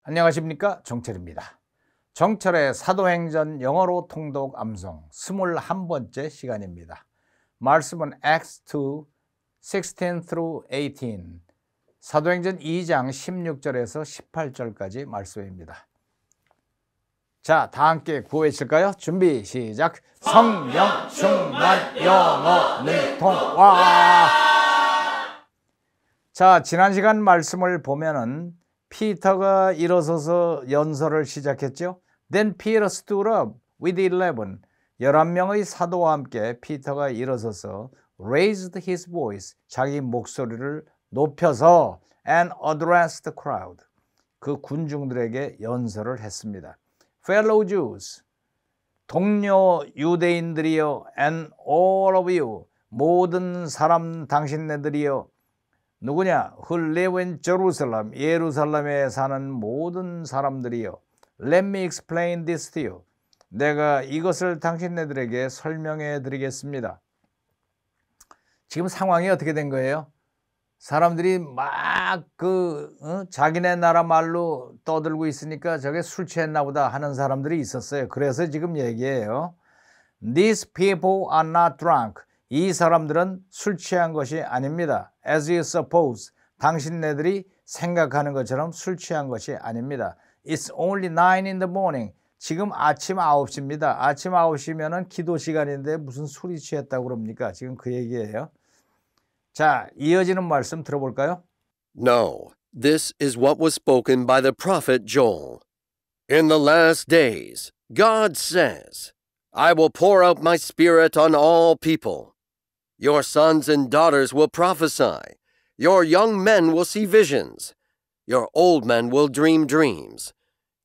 안녕하십니까, 정철입니다. 정철의 사도행전 영어로 통독 암송 21번째 시간입니다. 말씀은 Acts 2, 16 through 18, 사도행전 2장 16절에서 18절까지 말씀입니다. 자, 다 함께 구호 외칠까요? 준비 시작. 성령 충만 영어 능통와. 자, 지난 시간 말씀을 보면은 피터가 일어서서 연설을 시작했죠. Then Peter stood up with 11명의 사도와 함께 피터가 일어서서 raised his voice, 자기 목소리를 높여서 and addressed the crowd, 그 군중들에게 연설을 했습니다. Fellow Jews, 동료 유대인들이여, and all of you, 모든 사람 당신네들이여, 누구냐? Who live in Jerusalem, 예루살렘에 사는 모든 사람들이여. Let me explain this to you. 내가 이것을 당신네들에게 설명해 드리겠습니다. 지금 상황이 어떻게 된 거예요? 사람들이 막 자기네 나라 말로 떠들고 있으니까 저게 술 취했나 보다 하는 사람들이 있었어요. 그래서 지금 얘기해요. These people are not drunk. 이 사람들은 술 취한 것이 아닙니다. As you suppose, 당신네들이 생각하는 것처럼 술 취한 것이 아닙니다. It's only 9 in the morning. 지금 아침 9시입니다. 아침 9시면은 기도 시간인데 무슨 술이 취했다고 그럽니까? 지금 그 얘기예요. 자, 이어지는 말씀 들어볼까요? No, this is what was spoken by the prophet Joel. In the last days, God says, I will pour out my spirit on all people. Your sons and daughters will prophesy. Your young men will see visions. Your old men will dream dreams.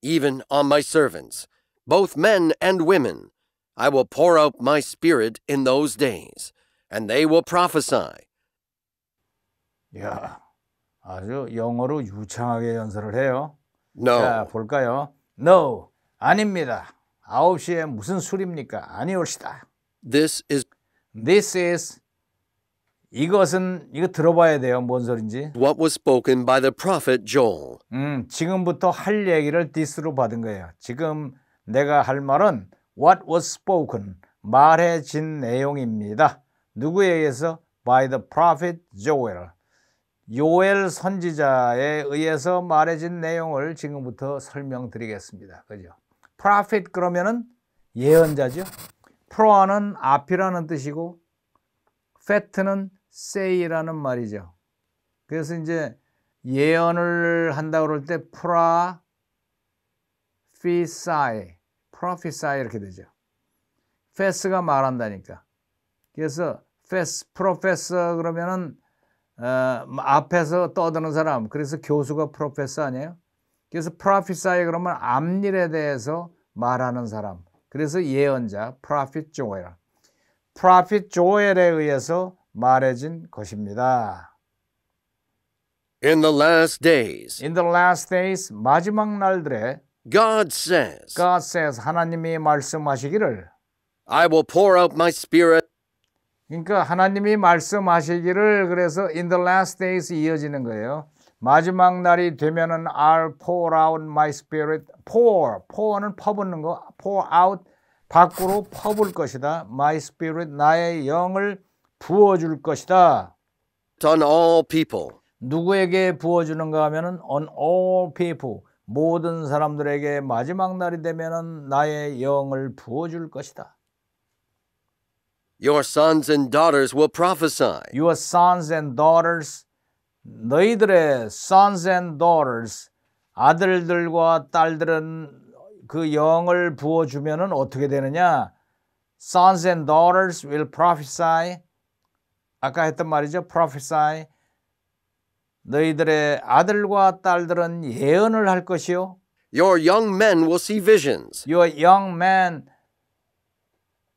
Even on my servants, both men and women, I will pour out my spirit in those days, and they will prophesy. 야, 아주 영어로 유창하게 연설을 해요. No. 자, 볼까요? No, 아닙니다. 9시에 무슨 술입니까? 아니올시다. This is 이것은 이거 들어봐야 돼요. 뭔 소린지. what was spoken by the prophet Joel. 지금부터 할 얘기를 this로 받은 거예요. 지금 내가 할 말은 what was spoken, 말해진 내용입니다. 누구에 의해서? By the prophet Joel. 요엘 선지자에 의해서 말해진 내용을 지금부터 설명드리겠습니다. 그죠? prophet 그러면은 예언자죠. pro는 앞이라는 뜻이고 fat는 say라는 말이죠. 그래서 이제 예언을 한다 그럴 때 prophesy 이렇게 되죠. fess가 말한다니까. 그래서 professor 그러면은 앞에서 떠드는 사람, 그래서 교수가 프로페서 아니에요? 그래서 prophesy 그러면 앞일에 대해서 말하는 사람, 그래서 예언자, prophet Joel. prophet Joel에 의해서 말해진 것입니다. In the last days, In the last days, 마지막 날들에 God says, 하나님이 말씀하시기를, I will pour out my spirit. 그러니까 하나님이 말씀하시기를, 그래서 in the last days 이어지는 거예요. 마지막 날이 되면은 I'll pour out my spirit. pour는 퍼붓는 거. pour out, 밖으로 퍼붓을 것이다. my spirit, 나의 영을 부어줄 것이다. On all people. 누구에게 부어주는가 하면은 on all people, 모든 사람들에게 마지막 날이 되면은 나의 영을 부어줄 것이다. Your sons and daughters will prophesy. Your sons and daughters, 너희들의 sons and daughters, 아들들과 딸들은 그 영을 부어주면은 어떻게 되느냐? Sons and daughters will prophesy. 아까 했던 말이죠. prophesy. 너희들의 아들과 딸들은 예언을 할 것이요. Your young men will see visions. Your young men,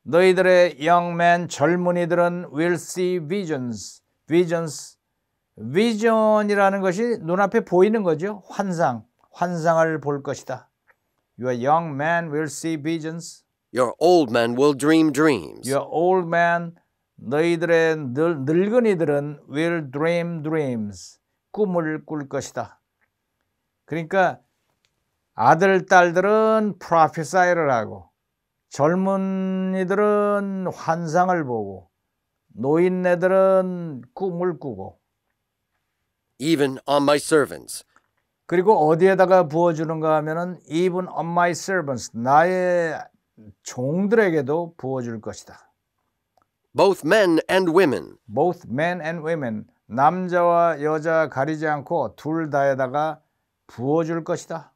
너희들의 young men, 젊은이들은 will see visions. vision이라는 것이 눈앞에 보이는 거죠. 환상을 볼 것이다. Your young men will see visions. Your old men will dream dreams. Your old men, 너희들의 늙은이들은 will dream dreams. 꿈을 꿀 것이다. 그러니까 아들, 딸들은 prophesy를 하고 젊은이들은 환상을 보고 노인네들은 꿈을 꾸고 even on my servants. 그리고 어디에다가 부어주는가 하면은 even on my servants 나의 종들에게도 부어줄 것이다. Both men and women. Both men and women 남자와 여자 가리지 않고 둘 다에다가 부어줄 것이다.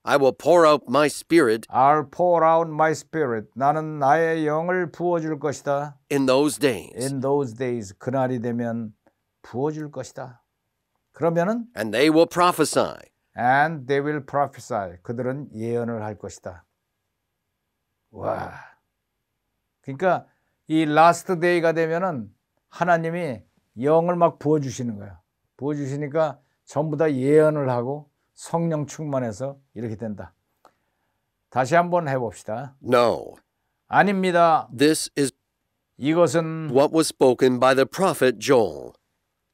I will pour out my spirit I'll pour out my spirit. 나는 나의 영을 부어줄 것이다. in those days. In those days 그날이 되면 부어줄 것이다. 그러면은 And they will prophesy. And they will prophesy. 그들은 예언을 할 것이다. 와. 그러니까 이 last day가 되면은 하나님이 영을 막 부어주시는 거야. 부어주시니까 전부 다 예언을 하고 성령 충만해서 이렇게 된다. 다시 한번 해봅시다. No. 아닙니다. This is 이것은 what was spoken by the prophet Joel.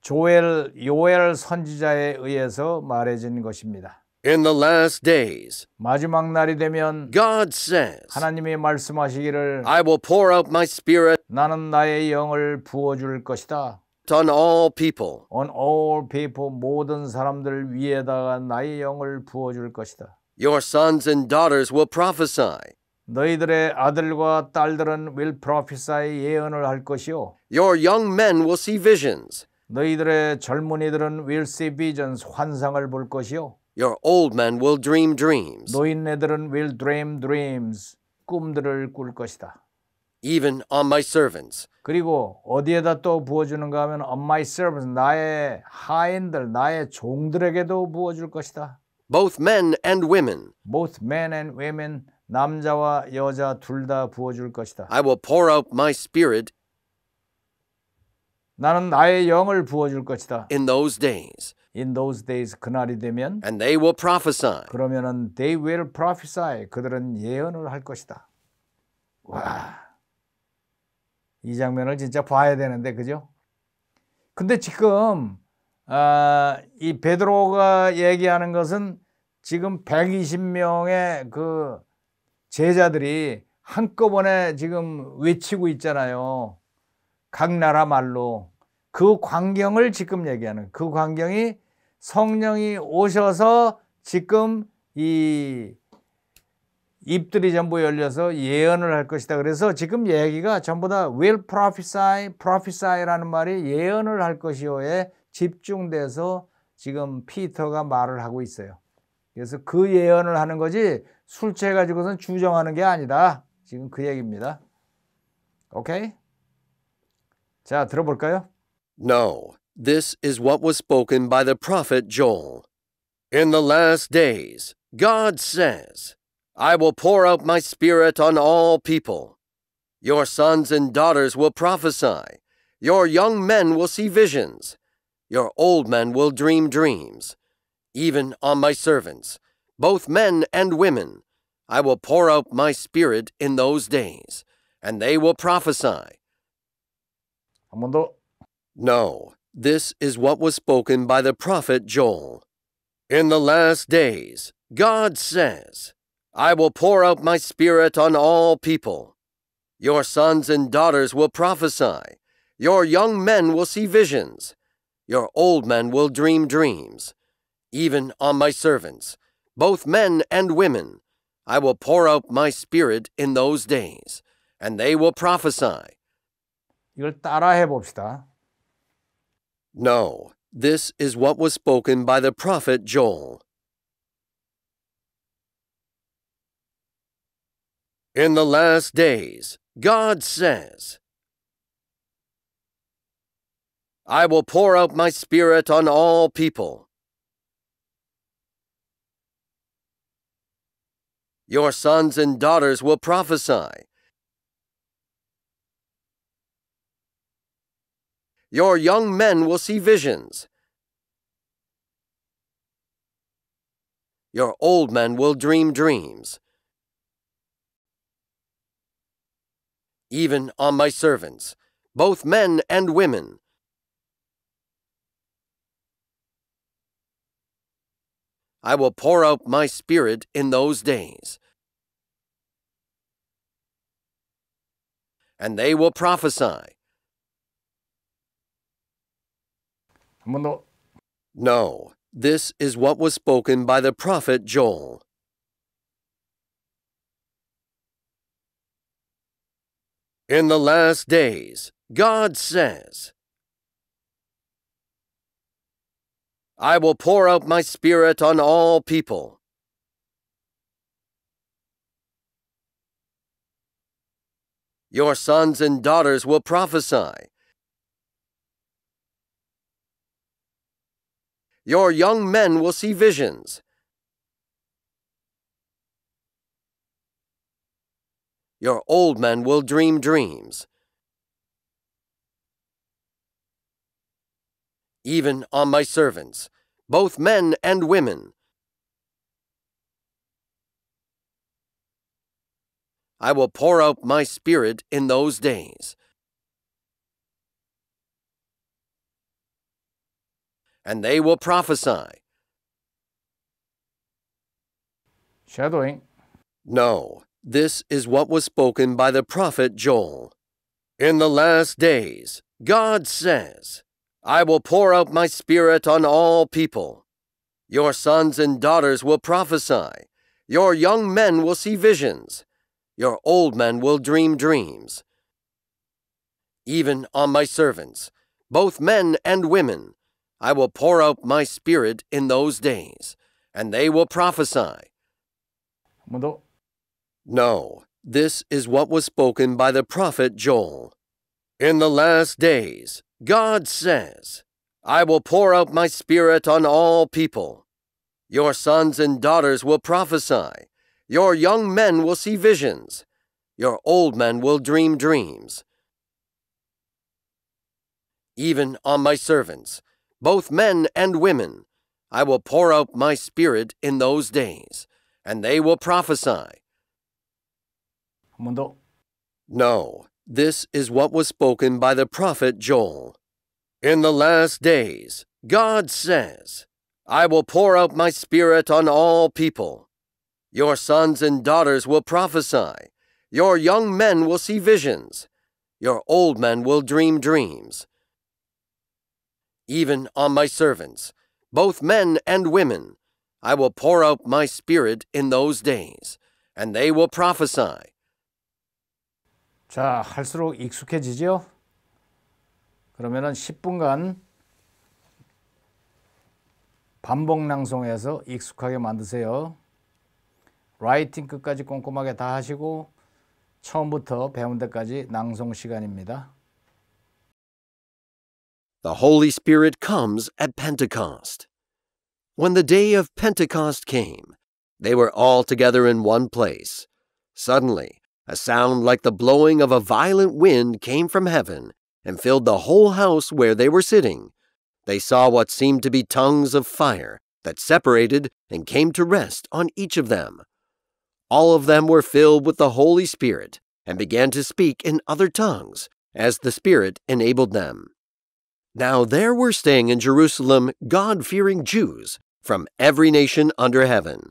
요엘 선지자에 의해서 말해진 것입니다. In the last days, 마지막 날이 되면 God says, 하나님이 말씀하시기를 I will pour out my spirit 나는 나의 영을 부어줄 것이다. on all people. On all people 모든 사람들 위에다가 나의 영을 부어줄 것이다. Your sons and daughters will prophesy. 너희들의 아들과 딸들은 will prophesy 예언을 할 것이요. Your young men will see visions. 너희들의 젊은이들은 will see visions 환상을 볼 것이요. Your old men will dream dreams. 노인네들은 will dream dreams 꿈들을 꿀 것이다. Even on my servants. 그리고 어디에다 또 부어주는가 하면 on my servants 나의 하인들 나의 종들에게도 부어줄 것이다. Both men and women. Both men and women 남자와 여자 둘 다 부어줄 것이다. I will pour out my spirit 나는 나의 영을 부어줄 것이다. in those days. In those days 그날이 되면 And they will prophesy. 그러면은 they will prophesy 그들은 예언을 할 것이다. 와, 이 장면을 진짜 봐야 되는데 그죠? 근데 지금 이 베드로가 얘기하는 것은 지금 120명의 그 제자들이 한꺼번에 지금 외치고 있잖아요. 각 나라 말로. 그 광경을 지금 얘기하는 그 광경이 성령이 오셔서 지금 이 입들이 전부 열려서 예언을 할 것이다. 그래서 지금 얘기가 전부 다 will prophesy라는 말이 예언을 할 것이요에 집중돼서 지금 피터가 말을 하고 있어요. 그래서 그 예언을 하는 거지 술 취해가지고선 주정하는 게 아니다. 지금 그 얘기입니다. 오케이? 자, 들어볼까요? No, this is what was spoken by the prophet Joel. In the last days, God says, I will pour out my spirit on all people. Your sons and daughters will prophesy. Your young men will see visions. Your old men will dream dreams. Even on my servants, both men and women, I will pour out my spirit in those days, and they will prophesy. 한 번 더. No, this is what was spoken by the prophet Joel. In the last days, God says, I will pour out my spirit on all people. Your sons and daughters will prophesy. Your young men will see visions. Your old men will dream dreams. Even on my servants, both men and women, I will pour out my spirit in those days, and they will prophesy. 이걸 따라해 봅시다. No, this is what was spoken by the prophet Joel. In the last days, God says, I will pour out my spirit on all people. Your sons and daughters will prophesy. Your young men will see visions. Your old men will dream dreams. Even on my servants, both men and women, I will pour out my Spirit in those days. And they will prophesy. 한 번 더. No, this is what was spoken by the prophet Joel. In the last days, God says, I will pour out my Spirit on all people. Your sons and daughters will prophesy. Your young men will see visions. Your old men will dream dreams. Even on my servants, both men and women, I will pour out my Spirit in those days. And they will prophesy. shadowing. No, this is what was spoken by the prophet Joel. In the last days, God says, I will pour out my Spirit on all people. Your sons and daughters will prophesy. Your young men will see visions. Your old men will dream dreams. Even on my servants, both men and women, I will pour out my Spirit in those days, and they will prophesy. 한 번 더. No, this is what was spoken by the prophet Joel. In the last days, God says, I will pour out my Spirit on all people. Your sons and daughters will prophesy. Your young men will see visions. Your old men will dream dreams. Even on my servants, both men and women, I will pour out my Spirit in those days, and they will prophesy. 한 번 더. No, this is what was spoken by the prophet Joel. In the last days, God says, I will pour out my Spirit on all people. Your sons and daughters will prophesy. Your young men will see visions. Your old men will dream dreams. Even on my servants, both men and women, I will pour out my Spirit in those days, and they will prophesy. 자, 할수록 익숙해지죠? 그러면은 10분간 반복 낭송해서 익숙하게 만드세요. 라이팅 끝까지 꼼꼼하게 다 하시고 처음부터 배운 데까지 낭송 시간입니다. The Holy Spirit comes at Pentecost. When the day of Pentecost came, they were all together in one place. Suddenly, a sound like the blowing of a violent wind came from heaven and filled the whole house where they were sitting. They saw what seemed to be tongues of fire that separated and came to rest on each of them. All of them were filled with the Holy Spirit and began to speak in other tongues as the Spirit enabled them. Now there were staying in Jerusalem God-fearing Jews from every nation under heaven.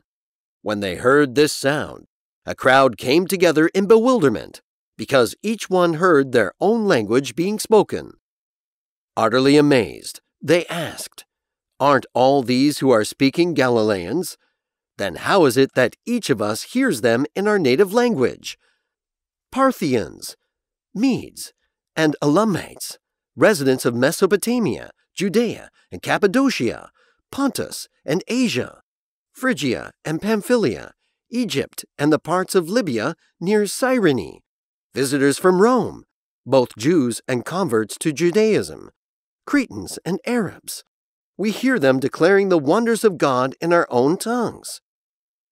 When they heard this sound, a crowd came together in bewilderment, because each one heard their own language being spoken. Utterly amazed, they asked, Aren't all these who are speaking Galileans? Then how is it that each of us hears them in our native language? Parthians, Medes, and Elamites, residents of Mesopotamia, Judea, and Cappadocia, Pontus and Asia, Phrygia and Pamphylia, Egypt and the parts of Libya near Cyrene, visitors from Rome, both Jews and converts to Judaism, Cretans and Arabs. We hear them declaring the wonders of God in our own tongues.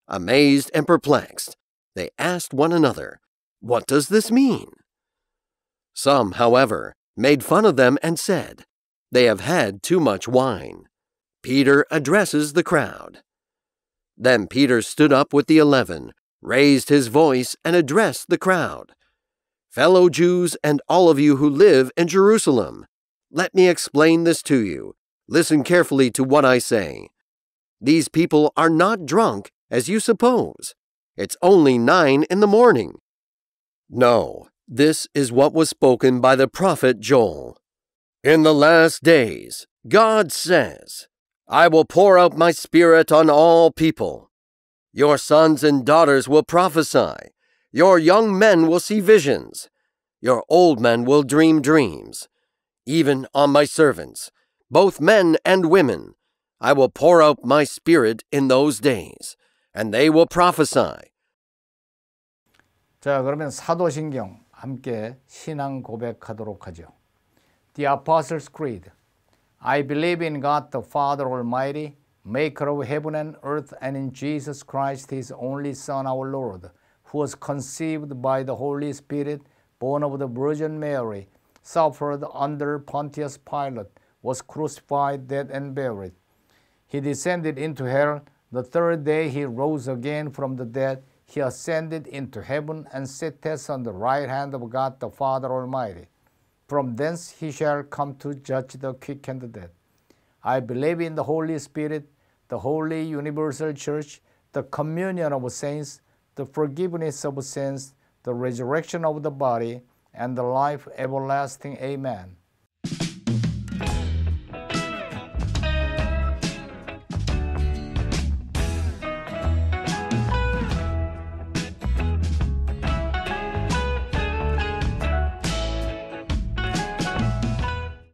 Amazed and perplexed, they asked one another, What does this mean? Some, however, made fun of them and said, They have had too much wine. Peter addresses the crowd. Then Peter stood up with the 11, raised his voice, and addressed the crowd. Fellow Jews and all of you who live in Jerusalem, let me explain this to you. Listen carefully to what I say. These people are not drunk, as you suppose. It's only 9 in the morning. No, this is what was spoken by the prophet Joel. In the last days, God says, I will pour out my Spirit on all people. Your sons and daughters will prophesy. Your young men will see visions. Your old men will dream dreams. Even on my servants, both men and women, I will pour out my Spirit in those days, and they will prophesy. 자, 그러면 사도신경 함께 신앙 고백하도록 하죠. The Apostles' Creed. I believe in God the Father Almighty, maker of heaven and earth, and in Jesus Christ, his only Son, our Lord, who was conceived by the Holy Spirit, born of the Virgin Mary, suffered under Pontius Pilate, was crucified, dead, and buried. He descended into hell. The third day he rose again from the dead. He ascended into heaven and sitteth on the right hand of God the Father Almighty. From thence he shall come to judge the quick and the dead. I believe in the Holy Spirit, the holy universal church, the communion of saints, the forgiveness of sins, the resurrection of the body, and the life everlasting. Amen.